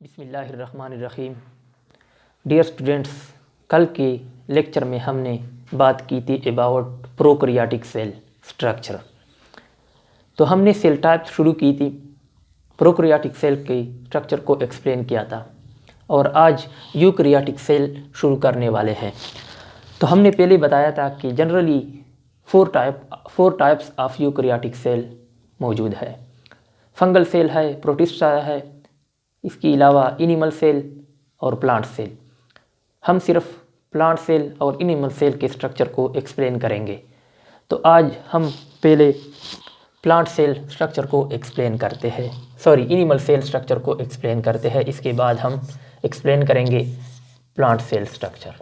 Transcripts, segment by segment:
बिस्मिल्लाहिर्रहमानिर्रहीम। Dear students, कल के लेक्चर में हमने बात की थी अबाउट प्रोकैरियोटिक सेल स्ट्रक्चर। तो हमने सेल टाइप शुरू की थी, प्रोकैरियोटिक सेल के स्ट्रक्चर को एक्सप्लेन किया था और आज यूकैरियोटिक सेल शुरू करने वाले हैं। तो हमने पहले बताया था कि generally four types of eukaryotic cell मौजूद है। फंगल सेल है, प्रोटिस्टा है, इसके अलावा एनिमल सेल और प्लांट सेल। हम सिर्फ प्लांट सेल और एनिमल सेल के स्ट्रक्चर को एक्सप्लेन करेंगे। तो आज हम पहले प्लांट सेल स्ट्रक्चर को एक्सप्लेन करते हैं, एनिमल सेल स्ट्रक्चर को एक्सप्लेन करते हैं। इसके बाद हम एक्सप्लेन करेंगे plant cell structure.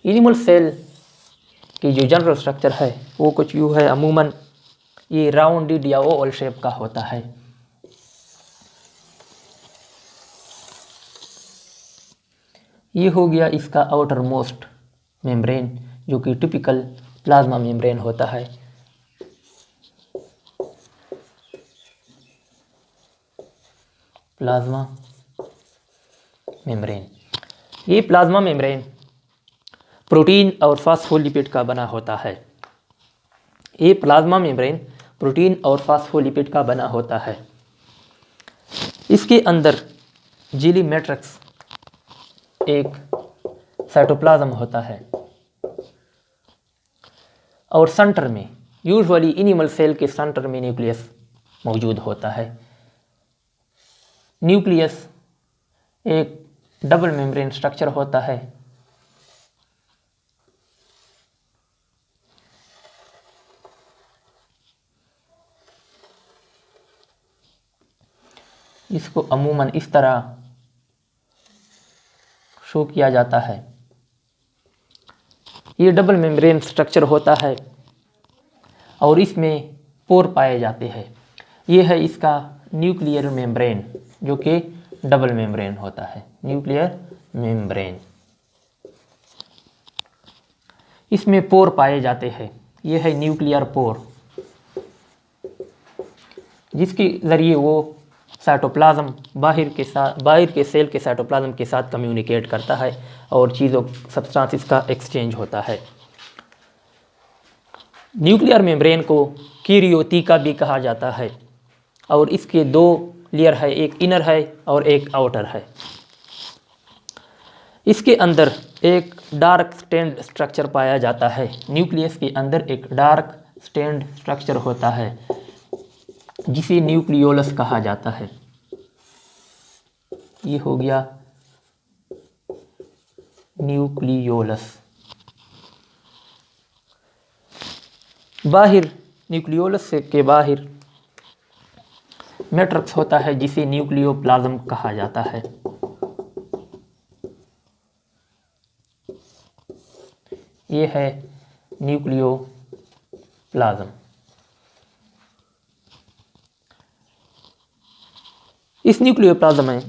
Animal cell की जो जनरल स्ट्रक्चर है वो कुछ यूँ है। अमूमन ये राउंडेड या ओवल शेप का होता है। ये हो गया इसका आउटर मोस्ट मेम्ब्रेन, जो कि टिपिकल प्लाज्मा मेम्ब्रेन होता है। प्लाज्मा मेम्ब्रेन, ये प्लाज्मा मेम्ब्रेन प्रोटीन और फास्फोलिपिड का बना होता है। ये प्लाज्मा मेम्ब्रेन प्रोटीन और फास्फोलिपिड का बना होता है। इसके अंदर झिल्ली मैट्रिक्स एक साइटोप्लाज्म होता है और सेंटर में यूजुअली एनिमल सेल के सेंटर में न्यूक्लियस मौजूद होता है। न्यूक्लियस एक डबल मेम्ब्रेन स्ट्रक्चर होता है। इसको अमूमन इस तरह शो किया जाता है। ये डबल मेम्ब्रेन स्ट्रक्चर होता है और इसमें पोर पाए जाते हैं। ये है इसका न्यूक्लियर मेम्ब्रेन, जो कि डबल मेम्ब्रेन होता है। न्यूक्लियर मेम्ब्रेन, इसमें पोर पाए जाते हैं। ये है न्यूक्लियर पोर, जिसके ज़रिए वो साइटोप्लाज्म बाहर के सेल के साइटोप्लाज्म के साथ कम्युनिकेट करता है और चीज़ों सब्सटेंसेस का एक्सचेंज होता है। न्यूक्लियर मेम्ब्रेन को कैरियोटिका भी कहा जाता है और इसके दो लेयर है, एक इनर है और एक आउटर है। इसके अंदर एक डार्क स्टेन्ड स्ट्रक्चर पाया जाता है। न्यूक्लियस के अंदर एक डार्क स्टेन्ड स्ट्रक्चर होता है जिसे न्यूक्लियोलस कहा जाता है। ये हो गया न्यूक्लियोलस। बाहर न्यूक्लियोलस के बाहर मैट्रिक्स होता है जिसे न्यूक्लियोप्लाज्म कहा जाता है। ये है न्यूक्लियोप्लाज्म। इस न्यूक्लियोप्लाज्म में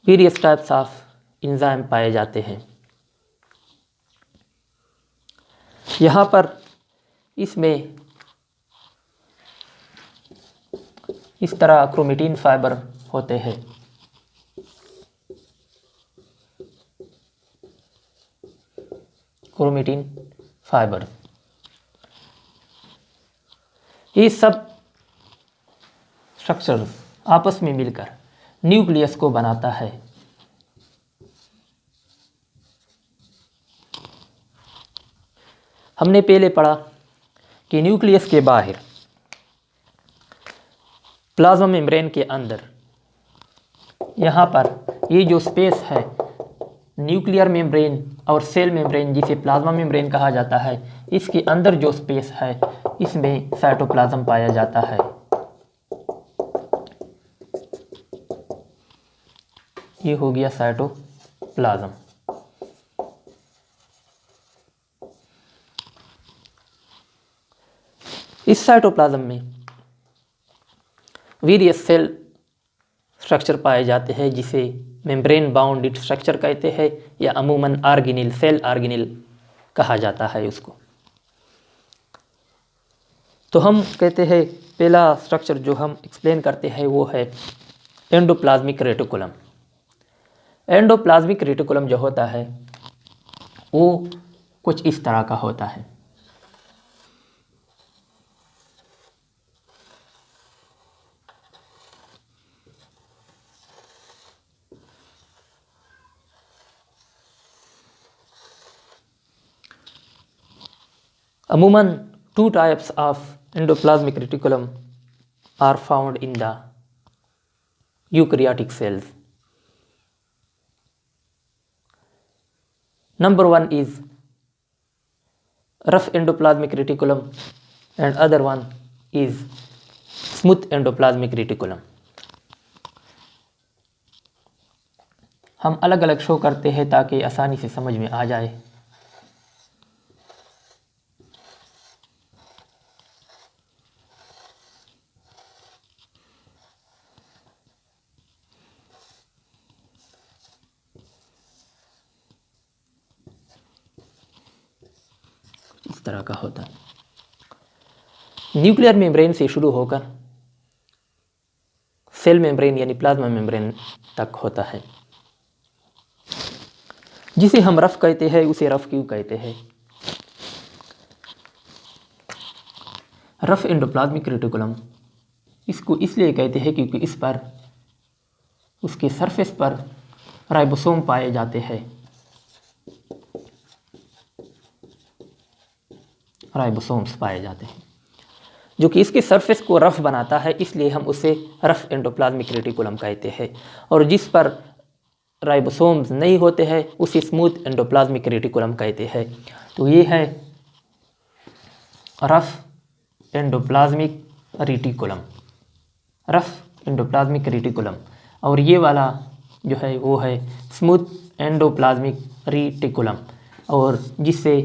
वेरियस टाइप्स ऑफ एंजाइम पाए जाते हैं। यहाँ पर इसमें इस तरह क्रोमेटिन फाइबर होते हैं। क्रोमेटिन फाइबर, ये सब स्ट्रक्चर्स आपस में मिलकर न्यूक्लियस को बनाता है। हमने पहले पढ़ा कि न्यूक्लियस के बाहर प्लाज्मा मेम्ब्रेन के अंदर यहाँ पर ये जो स्पेस है, न्यूक्लियर मेम्ब्रेन और सेल मेम्ब्रेन जिसे प्लाज्मा मेम्ब्रेन कहा जाता है, इसके अंदर जो स्पेस है इसमें साइटोप्लाज्म पाया जाता है। ये हो गया साइटोप्लाज्म। इस साइटोप्लाज्म में वेरियस सेल स्ट्रक्चर पाए जाते हैं जिसे मेम्ब्रेन बाउंडेड स्ट्रक्चर कहते हैं या अमूमन ऑर्गेनेल, सेल ऑर्गेनेल कहा जाता है उसको। तो हम कहते हैं पहला स्ट्रक्चर जो हम एक्सप्लेन करते हैं वो है एंडोप्लाज्मिक रेटिकुलम। एंडोप्लाज्मिक रेटिकुलम जो होता है वो कुछ इस तरह का होता है। अमूमन 2 types of endoplasmic reticulum are found in the eukaryotic cells. Number 1 is rough endoplasmic reticulum and other one is smooth endoplasmic reticulum। हम अलग अलग शो करते हैं ताकि आसानी से समझ में आ जाए। इस तरह का होता है। न्यूक्लियर मेम्ब्रेन से शुरू होकर सेल मेम्ब्रेन यानी प्लाज्मा मेम्ब्रेन तक होता है। जिसे हम रफ कहते हैं उसे रफ क्यों कहते हैं? रफ एंडोप्लाज्मिक रेटिकुलम इसको इसलिए कहते हैं क्योंकि इस पर उसके सरफेस पर राइबोसोम पाए जाते हैं। राइबोसोम्स पाए जाते हैं जो कि इसके सरफेस को रफ बनाता है, इसलिए हम उसे रफ एंडोप्लाज्मिक रेटिकुलम कहते हैं। और जिस पर राइबोसोम्स नहीं होते हैं उसे स्मूथ एंडोप्लाज्मिक रेटिकुलम कहते हैं। तो ये है rough endoplasmic reticulum, rough endoplasmic reticulum. और ये वाला जो है वो है स्मूथ एंडोप्लाज्मिक रेटिकुलम, और जिससे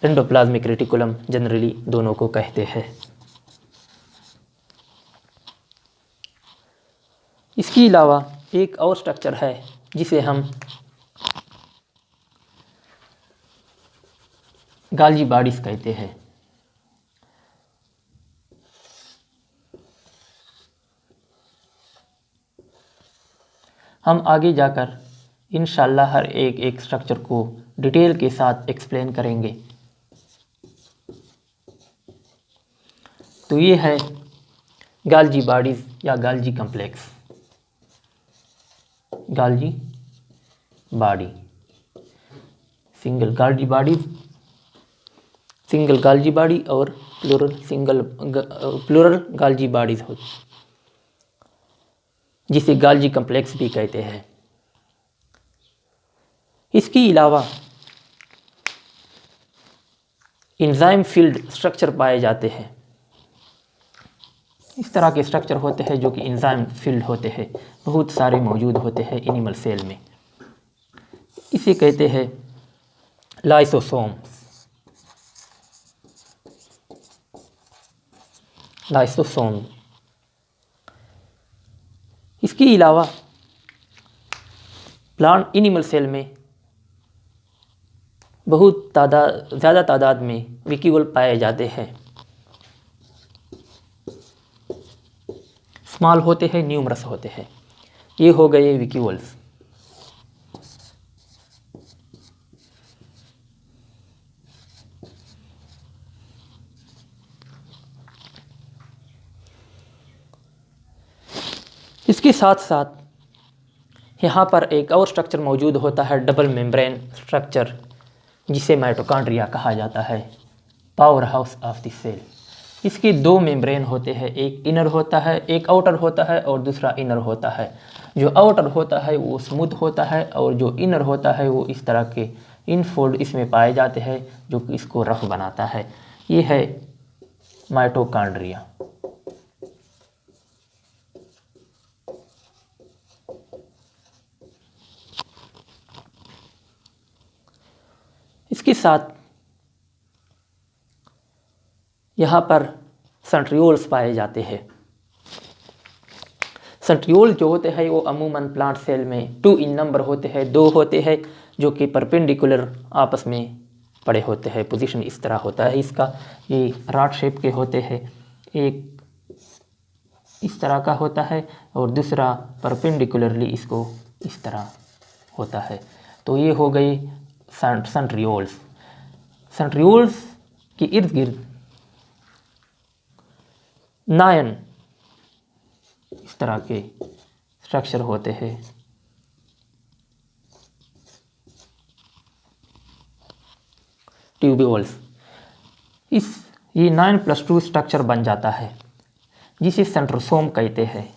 एंडोप्लाज्मिक रेटिकुलम जनरली दोनों को कहते हैं। इसके अलावा एक और स्ट्रक्चर है जिसे हम गाल्जी बॉडीज कहते हैं। हम आगे जाकर इंशाल्लाह हर एक स्ट्रक्चर को डिटेल के साथ एक्सप्लेन करेंगे। तो ये है गाल्जी बॉडीज या गाल्जी complex. गाल्जी body, single गाल्जी body, single गाल्जी body और प्लूरल गाल्जी बॉडीज होती, जिसे गाल्जी कम्प्लेक्स भी कहते हैं। इसके अलावा एंजाइम फील्ड स्ट्रक्चर पाए जाते हैं। इस तरह के स्ट्रक्चर होते हैं जो कि एंजाइम फील्ड होते हैं, बहुत सारे मौजूद होते हैं एनिमल सेल में। इसे कहते हैं लाइसोसोम। लाइसोसोम। इसके अलावा प्लांट एनिमल सेल में बहुत ज़्यादा तादाद में विक्यूल पाए जाते हैं। स्मॉल होते हैं, न्यूमरस होते हैं। ये हो गए विक्यूल्स। इसके साथ साथ यहाँ पर एक और स्ट्रक्चर मौजूद होता है, डबल मेम्ब्रेन स्ट्रक्चर, जिसे माइटोकॉन्ड्रिया कहा जाता है, powerhouse of the cell. इसके 2 मेम्ब्रेन होते हैं, एक इनर होता है, एक आउटर होता है और दूसरा इनर होता है। जो आउटर होता है वो स्मूथ होता है और जो इनर होता है वो इस तरह के इनफोल्ड इसमें पाए जाते हैं जो कि इसको रफ बनाता है। ये है माइटोकॉन्ड्रिया। इसके साथ यहाँ पर सेंट्रियोल्स पाए जाते हैं। सेंट्रियोल जो होते हैं वो अमूमन प्लांट सेल में 2 इन नंबर होते हैं, 2 होते हैं जो कि परपेंडिकुलर आपस में पड़े होते हैं। पोजीशन इस तरह होता है इसका, ये रॉड शेप के होते हैं, एक इस तरह का होता है और दूसरा परपेंडिकुलरली इसको इस तरह होता है। तो ये हो गई सेंट्रियोल्स। सेंट्रियोल्स के इर्द गिर्द 9 इस तरह के स्ट्रक्चर होते हैं। ट्यूब्यूल्स, ये 9+2 स्ट्रक्चर बन जाता है जिसे सेंट्रोसोम कहते हैं।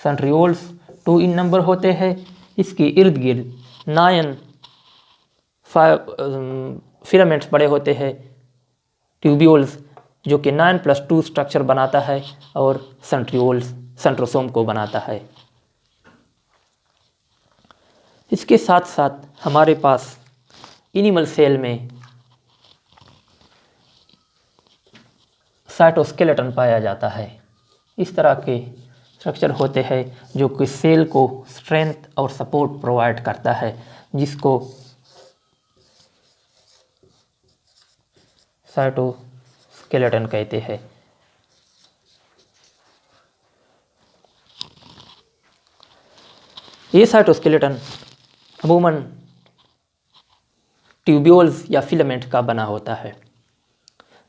सेंट्रियोल्स 2 इन नंबर होते हैं। इसके इर्द गिर्द 9 फिलामेंट्स बड़े होते हैं, ट्यूब्यूल्स, जो कि 9+2 स्ट्रक्चर बनाता है और सेंट्रियोल्स सेंट्रोसोम को बनाता है। इसके साथ साथ हमारे पास एनिमल सेल में साइटोस्केलेटन पाया जाता है। इस तरह के स्ट्रक्चर होते हैं जो कि सेल को स्ट्रेंथ और सपोर्ट प्रोवाइड करता है, जिसको साइटोस्केलेटन कहते हैं। ये साइटोस्केलेटन अमूमन ट्यूब्यूल्स या फिलामेंट का बना होता है।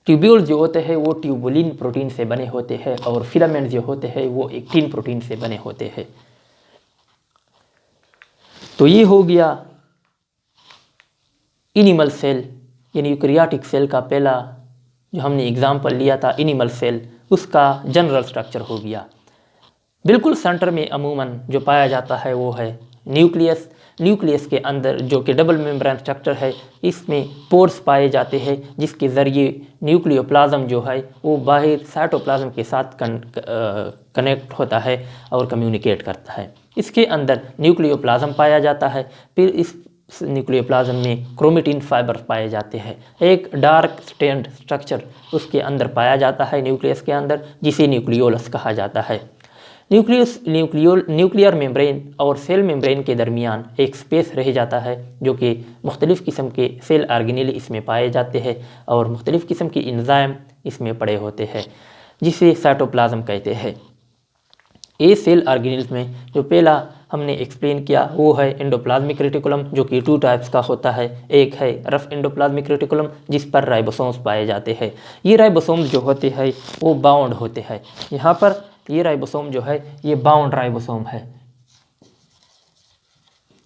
ट्यूब्यूल्स जो होते हैं वो ट्यूबुलिन प्रोटीन से बने होते हैं और फिलामेंट जो होते हैं वो एक्टिन प्रोटीन से बने होते हैं। तो ये हो गया एनिमल सेल यानी यूकैरियोटिक सेल का पहला जो हमने एग्जाम्पल लिया था एनिमल सेल, उसका जनरल स्ट्रक्चर हो गया। बिल्कुल सेंटर में अमूमन जो पाया जाता है वो है न्यूक्लियस। न्यूक्लियस के अंदर जो कि डबल मेम्ब्रेन स्ट्रक्चर है, इसमें पोर्स पाए जाते हैं जिसके ज़रिए न्यूक्लियोप्लाज्म जो है वो बाहर साइटोप्लाज्म के साथ कनेक्ट होता है और कम्युनिकेट करता है। इसके अंदर न्यूक्लियोप्लाज्म पाया जाता है। फिर इस न्यूक्लियोप्लाज्म में क्रोमेटिन फाइबर पाए जाते हैं। एक डार्क स्टेन्ड स्ट्रक्चर उसके अंदर पाया जाता है न्यूक्लियस के अंदर, जिसे न्यूक्लियोलस कहा जाता है। न्यूक्लियर मेम्ब्रेन और सेल मेम्ब्रेन के दरमियान एक स्पेस रह जाता है जो कि मुख्तलिफ़ किस्म के सेल ऑर्गेनेल इसमें पाए जाते हैं और मुख्तलिफ़ किस्म के एंजाइम इसमें पड़े होते हैं, जिसे साइटोप्लाज्म कहते हैं। ये सेल ऑर्गेनेल्स में जो पहला हमने एक्सप्लेन किया वो है एंडोप्लाज्मिक रेटिकुलम, जो कि 2 टाइप्स का होता है। एक है रफ एंडोप्लाज्मिक रेटिकुलम जिस पर राइबोसोम्स पाए जाते हैं। ये राइबोसोम्स जो होते हैं वो बाउंड होते हैं। यहाँ पर ये राइबोसोम जो है ये बाउंड राइबोसोम है।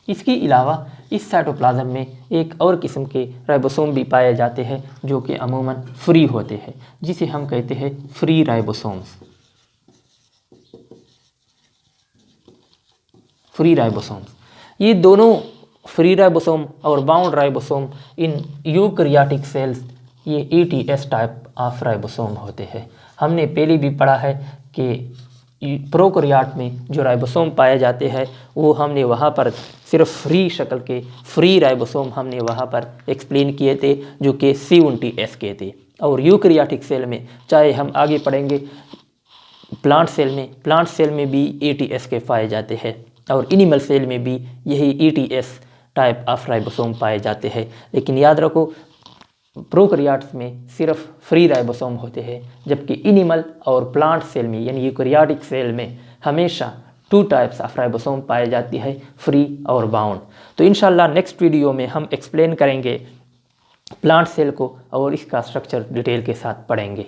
इसके अलावा इस साइटोप्लाज्म में एक और किस्म के राइबोसोम भी पाए जाते हैं जो कि अमूमन फ्री होते हैं, जिसे हम कहते हैं फ्री राइबोसोम्स। फ्री राइबोसोम्स, ये दोनों फ्री राइबोसोम और bound ribosome in eukaryotic cells ये ETS टाइप ऑफ राइबोसोम होते हैं। हमने पहले भी पढ़ा है कि प्रोकैरियोट में जो राइबोसोम पाए जाते हैं वो हमने वहाँ पर सिर्फ फ्री शक्ल के फ्री राइबोसोम हमने वहाँ पर एक्सप्लेन किए थे जो कि C20S के थे। और यूकैरियोटिक सेल में चाहे हम आगे पढ़ेंगे प्लांट सेल में भी ETS के पाए जाते हैं और एनिमल सेल में भी यही ETS टाइप ऑफ राइबोसोम पाए जाते हैं। लेकिन याद रखो प्रोकैरियोट्स में सिर्फ फ्री राइबोसोम होते हैं, जबकि एनिमल और प्लांट सेल में यानी यूकैरियोटिक सेल में हमेशा 2 टाइप्स ऑफ राइबोसोम पाए जाती है, फ्री और बाउंड। तो इंशाल्लाह नेक्स्ट वीडियो में हम एक्सप्लेन करेंगे प्लांट सेल को और इसका स्ट्रक्चर डिटेल के साथ पढ़ेंगे।